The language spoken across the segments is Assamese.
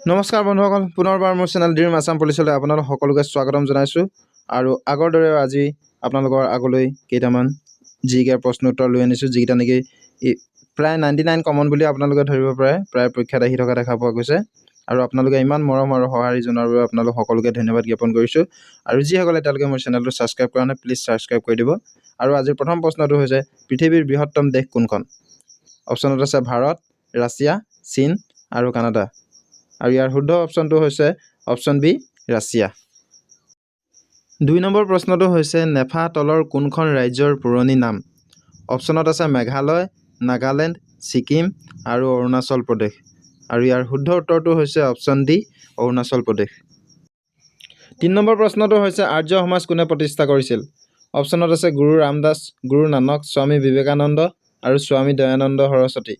নমস্কাৰ বন্ধুসকল, পুনৰবাৰ মোৰ চেনেল ড্ৰিম আছাম পুলিচলৈ আপোনালোক সকলোকে স্বাগতম জনাইছোঁ। আৰু আগৰ দৰে আজি আপোনালোকৰ আগলৈ কেইটামান জিকে প্ৰশ্ন উত্তৰ লৈ আনিছোঁ, যিকেইটা নেকি প্ৰায় 99 কমন বুলি আপোনালোকে ধৰিব পাৰে, প্ৰায় পৰীক্ষাত আহি থকা দেখা পোৱা গৈছে। আৰু আপোনালোকে ইমান মৰম আৰু সঁহাৰি জনোৱাৰ বাবে আপোনালোক সকলোকে ধন্যবাদ জ্ঞাপন কৰিছোঁ। আৰু যিসকলে তেওঁলোকে মোৰ চেনেলটো ছাবস্ক্ৰাইব কৰা নাই, প্লিজ ছাবস্ক্ৰাইব কৰি দিব। আৰু আজিৰ প্ৰথম প্ৰশ্নটো হৈছে, পৃথিৱীৰ বৃহত্তম দেশ কোনখন? অপশ্যনত আছে ভাৰত, ৰাছিয়া, চীন আৰু কানাডা। আৰু ইয়াৰ শুদ্ধ অপশ্যনটো হৈছে অপশ্যন বি, ৰাছিয়া। 2 নম্বৰ প্ৰশ্নটো হৈছে, নেফা তলৰ কোনখন ৰাজ্যৰ পুৰণি নাম? অপশ্যনত আছে মেঘালয়, নাগালেণ্ড, ছিকিম আৰু অৰুণাচল প্ৰদেশ। আৰু ইয়াৰ শুদ্ধ উত্তৰটো হৈছে option D, Arunachal Pradesh. 3 number প্ৰশ্নটো হৈছে, আৰ্য সমাজ কোনে প্ৰতিষ্ঠা কৰিছিল? অপশ্যনত আছে গুৰু ৰামদাস, গুৰু নানক, স্বামী বিবেকানন্দ আৰু স্বামী দয়ানন্দ সৰস্বতী।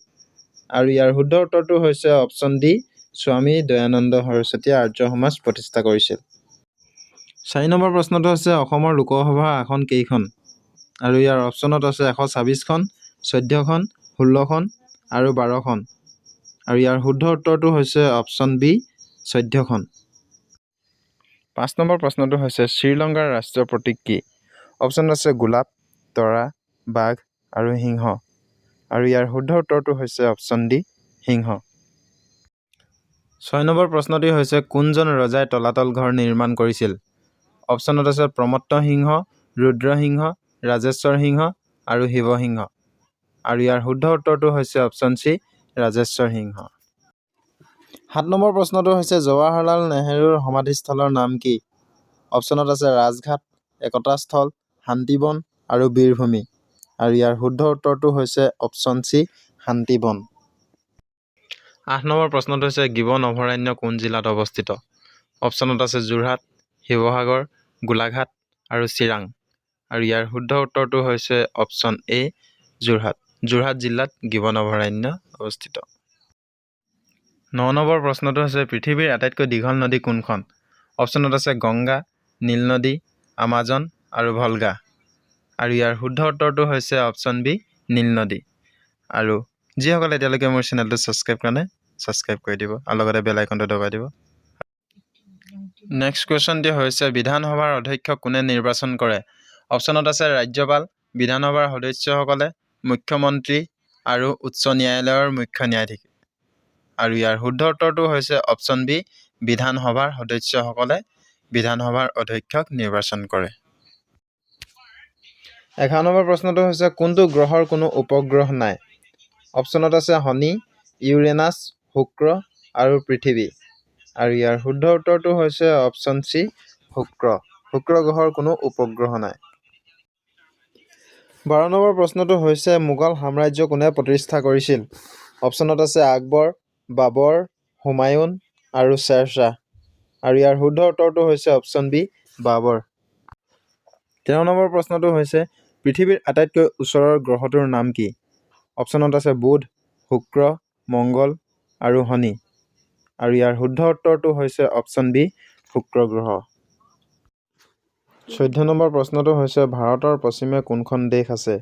আৰু ইয়াৰ শুদ্ধ উত্তৰটো হৈছে অপশ্যন ডি, স্বামী দয়ানন্দ সৰস্বতীয়ে আৰ্য সমাজ প্ৰতিষ্ঠা কৰিছিল। 4 নম্বৰ প্ৰশ্নটো হৈছে, অসমৰ লোকসভাৰ আসন কেইখন? আৰু ইয়াৰ অপশ্যনত আছে 126খন, 14খন, 16খন আৰু 12খন। আৰু ইয়াৰ শুদ্ধ উত্তৰটো হৈছে অপশ্যন বি, 14খন। 5 নম্বৰ প্ৰশ্নটো হৈছে, শ্ৰীলংকাৰ ৰাষ্ট্ৰীয় প্ৰতীক কি? অপশ্যনত আছে গোলাপ, তৰা, বাঘ আৰু সিংহ। আৰু ইয়াৰ শুদ্ধ উত্তৰটো হৈছে অপশ্যন ডি, সিংহ। 6 নম্বৰ প্ৰশ্নটি হৈছে, কোনজন ৰজাই তলাতল ঘৰ নিৰ্মাণ কৰিছিল? অপশ্যনত আছে প্ৰমত্ত সিংহ, ৰুদ্ৰসিংহ, ৰাজেশ্বৰ সিংহ আৰু শিৱসিংহ। আৰু ইয়াৰ শুদ্ধ উত্তৰটো হৈছে অপশ্যন চি, ৰাজেশ্বৰ সিংহ। 7 নম্বৰ প্ৰশ্নটো হৈছে, জৱাহৰলাল নেহৰুৰ সমাধিস্থলৰ নাম কি? অপশ্যনত আছে ৰাজঘাট, একতা স্থল, শান্তিবন আৰু বীৰভূমি। আৰু ইয়াৰ শুদ্ধ উত্তৰটো হৈছে অপশ্যন চি, শান্তিবন। 8 নম্বৰ প্ৰশ্নটো হৈছে, গিবন অভয়াৰণ্য কোন জিলাত অৱস্থিত? অপশ্যনত আছে যোৰহাট, শিৱসাগৰ, গোলাঘাট আৰু চিৰাং। আৰু ইয়াৰ শুদ্ধ উত্তৰটো হৈছে অপশ্যন এ, যোৰহাট। যোৰহাট জিলাত গিবন অভয়াৰণ্য অৱস্থিত। 9 নম্বৰ প্ৰশ্নটো হৈছে, পৃথিৱীৰ আটাইতকৈ দীঘল নদী কোনখন? অপশ্যনত আছে গংগা, নীল নদী, আমাজন আৰু ভলগা। আৰু ইয়াৰ শুদ্ধ উত্তৰটো হৈছে অপশ্যন বি, নীল নদী। আৰু যিসকলে এতিয়ালৈকে মোৰ চেনেলটো ছাবস্ক্ৰাইব কৰা নাই, ছাবস্ক্ৰাইব কৰি দিব আৰু লগতে বেল আইকনটো দবাই দিব। নেক্সট কুৱেশ্যনটি হৈছে, বিধানসভাৰ অধ্যক্ষ কোনে নিৰ্বাচন কৰে? অপশ্যনত আছে ৰাজ্যপাল, বিধানসভাৰ সদস্যসকলে, মুখ্যমন্ত্ৰী আৰু উচ্চ ন্যায়ালয়ৰ মুখ্য ন্যায়াধীশ। আৰু ইয়াৰ শুদ্ধ উত্তৰটো হৈছে অপশ্যন বি, বিধানসভাৰ সদস্যসকলে বিধানসভাৰ অধ্যক্ষক নিৰ্বাচন কৰে। 11 নম্বৰ প্ৰশ্নটো হৈছে, কোনটো গ্ৰহৰ কোনো উপগ্ৰহ নাই? অপশ্যনত আছে শনি, ইউৰেনাছ, শুক্ৰ আৰু পৃথিৱী। আৰু ইয়াৰ শুদ্ধ উত্তৰটো হৈছে অপশ্যন চি, শুক্ৰ। শুক্ৰ গ্ৰহৰ কোনো উপগ্ৰহ নাই। 12 নম্বৰ প্ৰশ্নটো হৈছে, মোগল সাম্ৰাজ্য কোনে প্ৰতিষ্ঠা কৰিছিল? অপশ্যনত আছে আকবৰ, বাবৰ, হুমায়ুন আৰু শ্বেৰশ্বাহ। আৰু ইয়াৰ শুদ্ধ উত্তৰটো হৈছে অপশ্যন বি, বাবৰ। 13 নম্বৰ প্ৰশ্নটো হৈছে, পৃথিৱীৰ আটাইতকৈ ওচৰৰ গ্ৰহটোৰ নাম কি? অপশ্যনত আছে বুধ, শুক্ৰ, মংগল আৰু শনি। আৰু ইয়াৰ শুদ্ধ উত্তৰটো হৈছে অপশ্যন বি, শুক্ৰ গ্ৰহ। 14 নম্বৰ প্ৰশ্নটো হৈছে, ভাৰতৰ পশ্চিমে কোনখন দেশ আছে?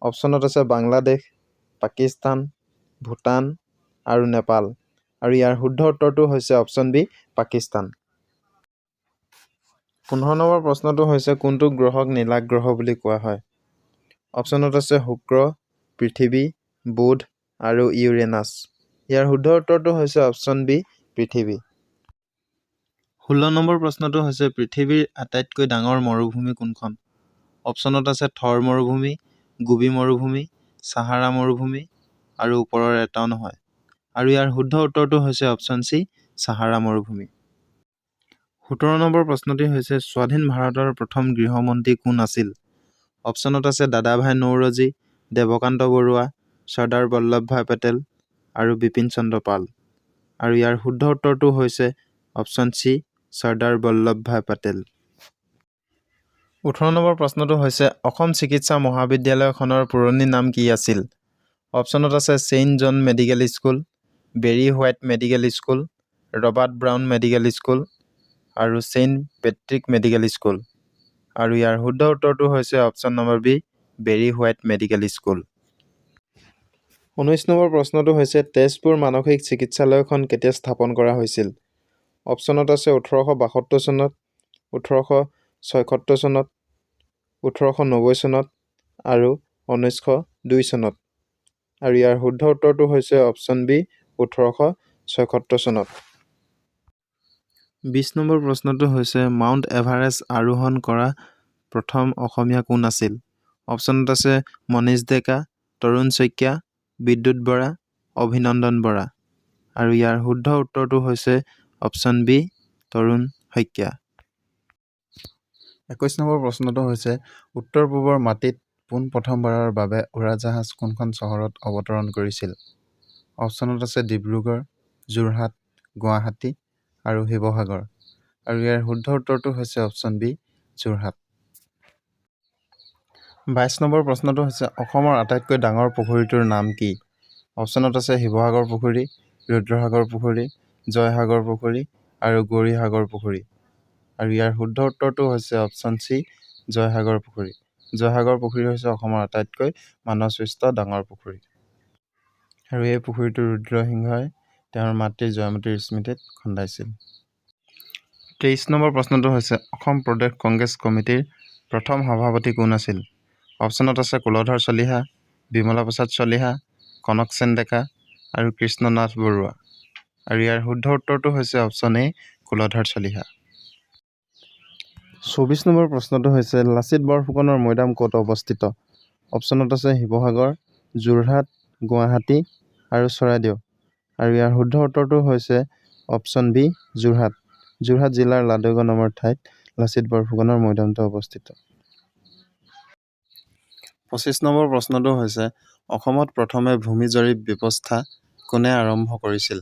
অপশ্যনত আছে বাংলাদেশ, পাকিস্তান, ভূটান আৰু নেপাল। আৰু ইয়াৰ শুদ্ধ উত্তৰটো হৈছে অপশ্যন বি, পাকিস্তান। 15 নম্বৰ প্ৰশ্নটো হৈছে, কোনটো গ্ৰহক নীলাগ্ৰহ বুলি কোৱা হয়? অপশ্যনত আছে শুক্ৰ, পৃথিৱী, বুধ আৰু ইউৰেনাছ। ইয়াৰ শুদ্ধ উত্তৰটো হৈছে অপশ্যন বি, পৃথিৱী। 16 নম্বৰ প্ৰশ্নটো হৈছে, পৃথিৱীৰ আটাইতকৈ ডাঙৰ মৰুভূমি কোনখন? অপশ্যনত আছে থৰ মৰুভূমি, গোবি মৰুভূমি, ছাহাৰা মৰুভূমি আৰু ওপৰৰ এটাও নহয়। আৰু ইয়াৰ শুদ্ধ উত্তৰটো হৈছে অপশ্যন চি, ছাহাৰা মৰুভূমি। 17 নম্বৰ প্ৰশ্নটি হৈছে, স্বাধীন ভাৰতৰ প্ৰথম গৃহমন্ত্ৰী কোন আছিল? অপশ্যনত আছে দাদাভাই নৌৰোজী, দেৱকান্ত বৰুৱা, চৰ্দাৰ বল্লভভাই পেটেল আৰু বিপিন চন্দ্ৰ পাল। আৰু ইয়াৰ শুদ্ধ উত্তৰটো হৈছে option C, Sardar Vallabhbhai Patel. 18 number প্ৰশ্নটো হৈছে, অসম চিকিৎসা মহাবিদ্যালয়খনৰ পুৰণি নাম কি আছিল? অপশ্যনত আছে Saint John medical school, Berry White medical school, Robert Brown medical school আৰু ছেইণ্ট পেট্ৰিক মেডিকেল স্কুল। আৰু ইয়াৰ শুদ্ধ উত্তৰটো হৈছে option number B, Berry White medical school. 19 number প্ৰশ্নটো হৈছে তেজপুৰ মানসিক চিকিৎসালয়খন কেতিয়া স্থাপন কৰা হৈছিল? অপশ্যনত আছে 1872 চনত, 1876 চনত, 1890 চনত আৰু 1902 চনত। আৰু ইয়াৰ শুদ্ধ উত্তৰটো হৈছে অপশ্যন বি 1876 চনত। 20 নম্বৰ প্ৰশ্নটো হৈছে মাউণ্ট এভাৰেষ্ট আৰোহণ কৰা প্ৰথম অসমীয়া কোন আছিল? অপশ্যনত আছে মনীষ ডেকা, তৰুণ শইকীয়া, বিদ্যুৎ বৰা, অভিনন্দন বৰা। আৰু ইয়াৰ শুদ্ধ উত্তৰটো হৈছে অপশ্যন বি তৰুণ শইকীয়া। 21 নম্বৰ প্ৰশ্নটো হৈছে উত্তৰ পূবৰ মাটিত পোনপ্ৰথমবাৰৰ বাবে উৰাজাহাজ কোনখন চহৰত অৱতৰণ কৰিছিল? অপশ্যনত আছে ডিব্ৰুগড়, যোৰহাট, গুৱাহাটী আৰু শিৱসাগৰ। আৰু ইয়াৰ শুদ্ধ উত্তৰটো হৈছে অপশ্যন বি যোৰহাট। 22 নম্বৰ প্ৰশ্নটো হৈছে অসমৰ আটাইতকৈ ডাঙৰ পুখুৰীটোৰ নাম কি? অপশ্যনত আছে শিৱসাগৰ পুখুৰী, ৰুদ্ৰসাগৰ পুখুৰী, জয়সাগৰ পুখুৰী আৰু গৌৰীসাগৰ পুখুৰী। আৰু ইয়াৰ শুদ্ধ উত্তৰটো হৈছে অপশ্যন চি জয়সাগৰ পুখুৰী। জয়সাগৰ পুখুৰী হৈছে অসমৰ আটাইতকৈ মানৱসৃষ্ট ডাঙৰ পুখুৰী। আৰু এই পুখুৰীটো ৰুদ্ৰসিংহই তেওঁৰ মাতৃ জয়মতীৰ স্মৃতিত খন্দাইছিল। 23 নম্বৰ প্ৰশ্নটো হৈছে অসম প্ৰদেশ কংগ্ৰেছ কমিটিৰ প্ৰথম সভাপতি কোন আছিল? অপশ্যনত আছে কুলধৰ চলিহা, বিমলা প্ৰসাদ চলিহা, কনক সেন ডেকা আৰু কৃষ্ণনাথ বৰুৱা। আৰু ইয়াৰ শুদ্ধ উত্তৰটো হৈছে option A Kuladhar Chaliha. 24 number প্ৰশ্নটো হৈছে লাচিত বৰফুকনৰ মৈদাম ক'ত অৱস্থিত? অপশ্যনত আছে শিৱসাগৰ, যোৰহাট, গুৱাহাটী আৰু চৰাইদেউ। আৰু ইয়াৰ শুদ্ধ উত্তৰটো হৈছে অপশ্যন বি যোৰহাট। যোৰহাট জিলাৰ লাডুগা নামৰ ঠাইত লাচিত বৰফুকনৰ মৈদামটো অৱস্থিত। 25 নম্বৰ প্ৰশ্নটো হৈছে অসমত প্ৰথমে ভূমি জৰীপ ব্যৱস্থা কোনে আৰম্ভ কৰিছিল?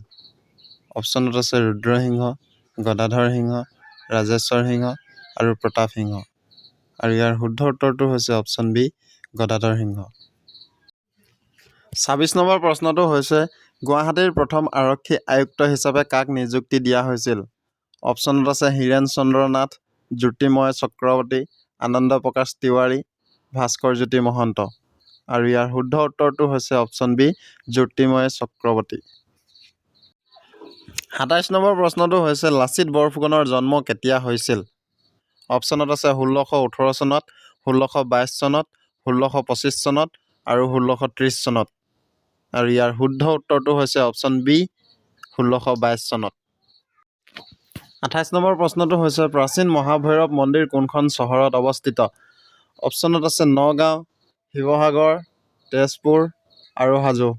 অপশ্যনত আছে ৰুদ্ৰসিংহ, গদাধৰ সিংহ, ৰাজেশ্বৰ সিংহ আৰু প্ৰতাপ সিংহ। আৰু ইয়াৰ শুদ্ধ উত্তৰটো হৈছে অপশ্যন বি গদাধৰ সিংহ। 26 নম্বৰ প্ৰশ্নটো হৈছে গুৱাহাটীৰ প্ৰথম আৰক্ষী আয়ুক্ত হিচাপে কাক নিযুক্তি দিয়া হৈছিল? অপশ্যনত আছে হীৰেন চন্দ্ৰ নাথ, জ্যোতিৰ্ময় চক্ৰৱৰ্তী, আনন্দ প্ৰকাশ তিৱাৰী, ভাস্কৰ জ্যোতি মহন্ত। আৰু ইয়াৰ শুদ্ধ উত্তৰটো হৈছে অপশ্যন বি জ্যোতিৰ্ময় চক্ৰৱৰ্তী। 27 নম্বৰ প্ৰশ্নটো হৈছে লাচিত বৰফুকনৰ জন্ম কেতিয়া হৈছিল? অপশ্যনত আছে 1618 চনত, 1622 চনত, 1625 চনত আৰু 1630 চনত। আৰু ইয়াৰ শুদ্ধ উত্তৰটো হৈছে অপশ্যন বি 1622 চনত। 28 নম্বৰ প্ৰশ্নটো হৈছে প্ৰাচীন মহাভৈৰৱ মন্দিৰ কোনখন চহৰত অৱস্থিত? অপশ্যনত আছে নগাঁও, শিৱসাগৰ, তেজপুৰ আৰু হাজো।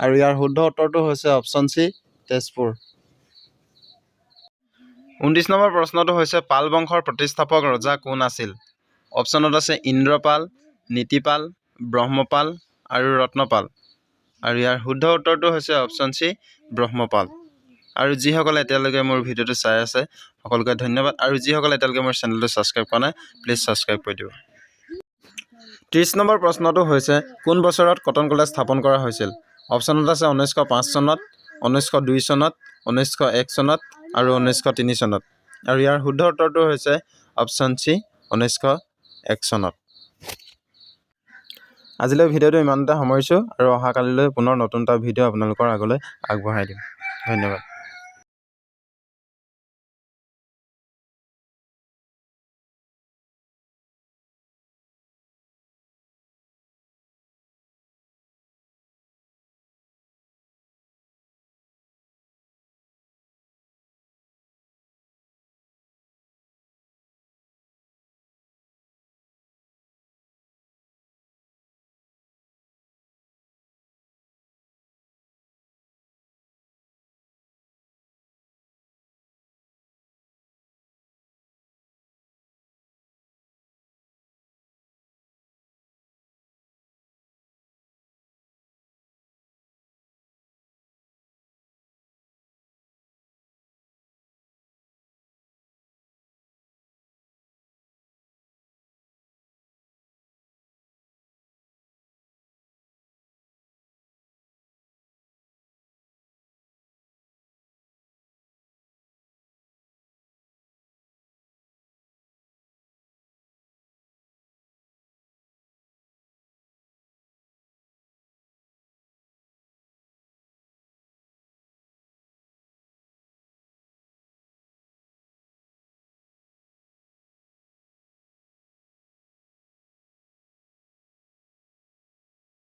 আৰু ইয়াৰ শুদ্ধ উত্তৰটো হৈছে অপশ্যন চি তেজপুৰ। 29 নম্বৰ প্ৰশ্নটো হৈছে পাল বংশৰ প্ৰতিষ্ঠাপক ৰজা কোন আছিল? অপশ্যনত আছে ইন্দ্ৰপাল, নীতিপাল, ব্ৰহ্মপাল আৰু ৰত্নপাল। আৰু ইয়াৰ শুদ্ধ উত্তৰটো হৈছে অপশ্যন চি ব্ৰহ্মপাল। আৰু যিসকলে এতিয়ালৈকে মোৰ ভিডিঅ'টো চাই আছে সকলোকে ধন্যবাদ। আৰু যিসকলে এতিয়ালৈকে মোৰ চেনেলটো ছাবস্ক্ৰাইব কৰা নাই প্লিজ ছাবস্ক্ৰাইব কৰি দিব। 30 নম্বৰ প্ৰশ্নটো হৈছে কোন বছৰত কটন কলেজ স্থাপন কৰা হৈছিল? অপশ্যনত আছে 1905 চনত, 1902 চনত, 1901 চনত আৰু 1903 চনত। আৰু ইয়াৰ শুদ্ধ উত্তৰটো হৈছে অপশ্যন চি 1901 চনত। আজিলৈ ভিডিঅ'টো ইমানতে সামৰিছোঁ আৰু অহাকালিলৈ পুনৰ নতুন এটা ভিডিঅ' আপোনালোকৰ আগলৈ আগবঢ়াই দিম। ধন্যবাদ।